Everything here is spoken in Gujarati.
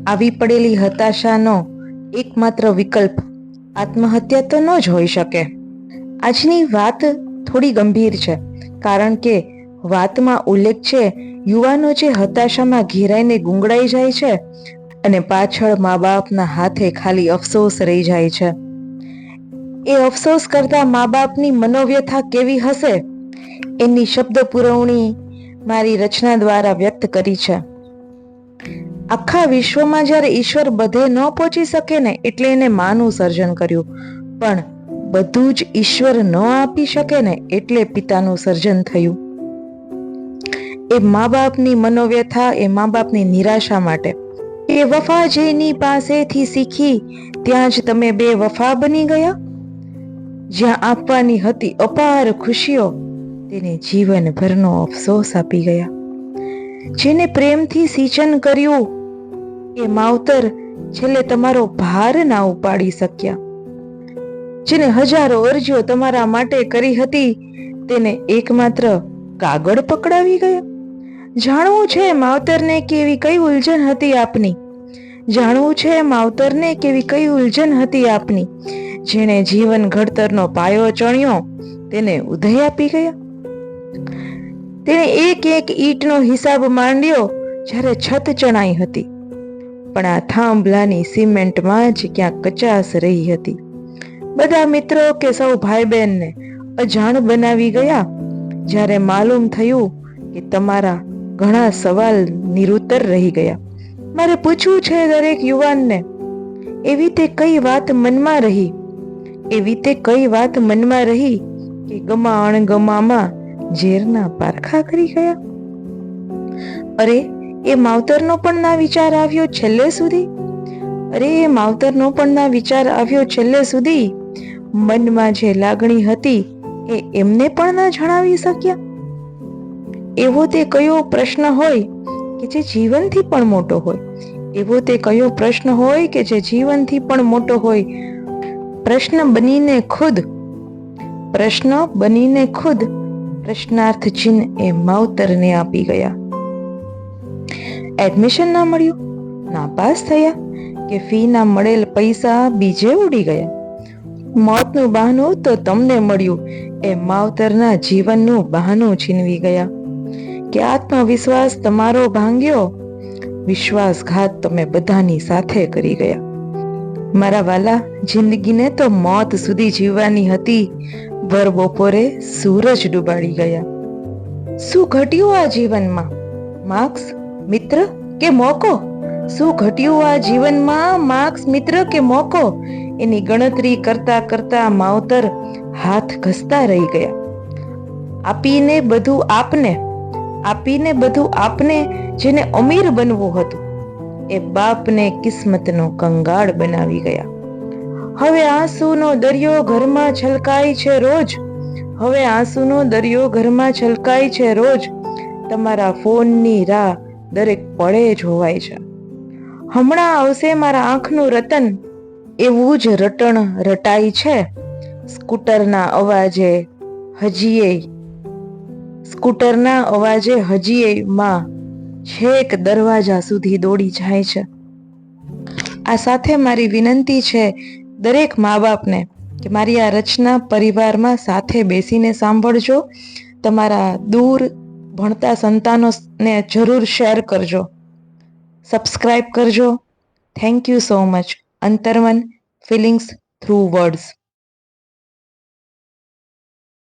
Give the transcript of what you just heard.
આવી પડેલી હતાશાનો એકમાત્ર વિકલ્પ આત્મહત્યા તો ન જ હોઈ શકે. આજની વાત થોડી ગંભીર છે, કારણ કે વાતમાં ઉલ્લેખ છે યુવાનો જે હતાશામાં ઘેરાઈને ગુંગળાઈ જાય છે અને પાછળ મા બાપના હાથે ખાલી અફસોસ રહી જાય છે. એ અફસોસ કરતા મા બાપની મનોવ્યથા કેવી હશે એની શબ્દ પુરવણી મારી રચના દ્વારા વ્યક્ત કરી છે. આખા વિશ્વમાં જ્યારે ઈશ્વર બધે ન પહોંચી શકે ને એટલે એને માનું સર્જન કર્યું, પણ બધું જ ઈશ્વર ન આપી શકે ને એટલે પિતાનું સર્જન થયું. એ મા બાપની મનોવ્યથા, એ મા બાપની નિરાશા માટે. એ વફા જેની પાસેથી શીખી ત્યાં જ તમે બે વફા બની ગયા. જ્યાં આપવાની હતી અપાર ખુશીઓ તેને જીવનભરનો અફસોસ આપી ગયા. જેને પ્રેમથી સિંચન કર્યું એ માવતર છેલ્લે તમારો ભાર ના ઉપાડી શક્યા. જેને હજારો અરજીઓ તમારા માટે કરી હતી તેને એકમાત્ર કાગળ પકડાવી ગયા. જાણવું છે માવતરને કે એવી કઈ ઉલઝન હતી આપની. જાણવું છે માવતરને કે એવી કઈ ઉલઝન હતી આપની. જેણે જીવન ઘડતરનો પાયો ચણ્યો તેને ઉદય આપી ગયા. તેણે એક એક ઈંટનો હિસાબ માંડ્યો જ્યારે છત ચણાઈ હતી, પણ આ થાંભલાની સિમેન્ટમાં જ ક્યાંક કચાશ રહી હતી. બધા મિત્રો કે સૌ ભાઈ બહેનને અજાણ બનાવી ગયા જ્યારે માલુમ થયું કે તમારા ઘણા સવાલ નિરુત્તર રહી ગયા. મારે પૂછવું છે દરેક યુવાનને, એવી તે કઈ વાત મનમાં રહી, એવી તે કઈ વાત મનમાં રહી કે ગમા અણગમામાં ઝેરના પારખા કરી ગયા? અરે એ માવતરનો પણ ના વિચાર આવ્યો છેલ્લે સુધી? અરે એ માવતરનો પણ ના વિચાર આવ્યો છેલ્લે સુધી? મનમાં જે લાગણી હતી એ એમને પણ ના જણાવી શક્યા? એવો તે કયો પ્રશ્ન હોય કે જે જીવનથી પણ મોટો હોય? એવો તે કયો પ્રશ્ન હોય કે જે જીવનથી પણ મોટો હોય? પ્રશ્ન બનીને ખુદ પ્રશ્નાર્થ ચિહ્ન એ માવતરને આપી ગયા. એડમિશન ના મળ્યું, નાપાસ થયા કે ફી ના મળેલ પૈસા બીજે ઉડી ગયા? મોતનું બહાનું તો તમને મળ્યું એ માવતરના જીવનનું બહાનું છીનવી ગયા. કે આત્મવિશ્વાસ તમારો ભાંગ્યો, વિશ્વાસઘાત તમે બધાની સાથે કરી ગયા. મારા વાલા, જિંદગીને તો મોત સુધી જીવવાની હતી, ભર બપોરે સૂરજ ડૂબાડી ગયા. શું ઘટ્યું આ જીવનમાં? માર્ક્સ, મિત્ર કે મોકો? શું ઘટ્યું આ જીવનમાં? માર્ક્સ, મિત્ર કે મોકો? એની ગણતરી કરતા કરતા માવતર હાથ ઘસતા રહી ગયા. આપીને બધું આપને જેને અમીર બનવું હતું એ બાપને કિસ્મતનો કંગાળ બનાવી ગયા. હવે આંસુનો દરિયો ઘરમાં છલકાય છે રોજ. હવે આંસુનો દરિયો ઘરમાં છલકાય છે રોજ. તમારા ફોનની રાહ દરેક પળે જોવાય છે. હમણાં આવશે મારા આંખનું રતન, એવું જ રટણ રટાય છે. સ્કૂટરના અવાજે હજીએ માં છેક દરવાજા સુધી દોડી જાય છે. આ સાથે મારી વિનંતી છે દરેક મા બાપને કે મારી આ રચના પરિવારમાં સાથે બેસીને સાંભળજો. તમારા દૂર ભણતા સંતાનોને જરૂર શેર કરજો, સબસ્ક્રાઇબ કરજો. Thank you so much. Antarman, feelings through words.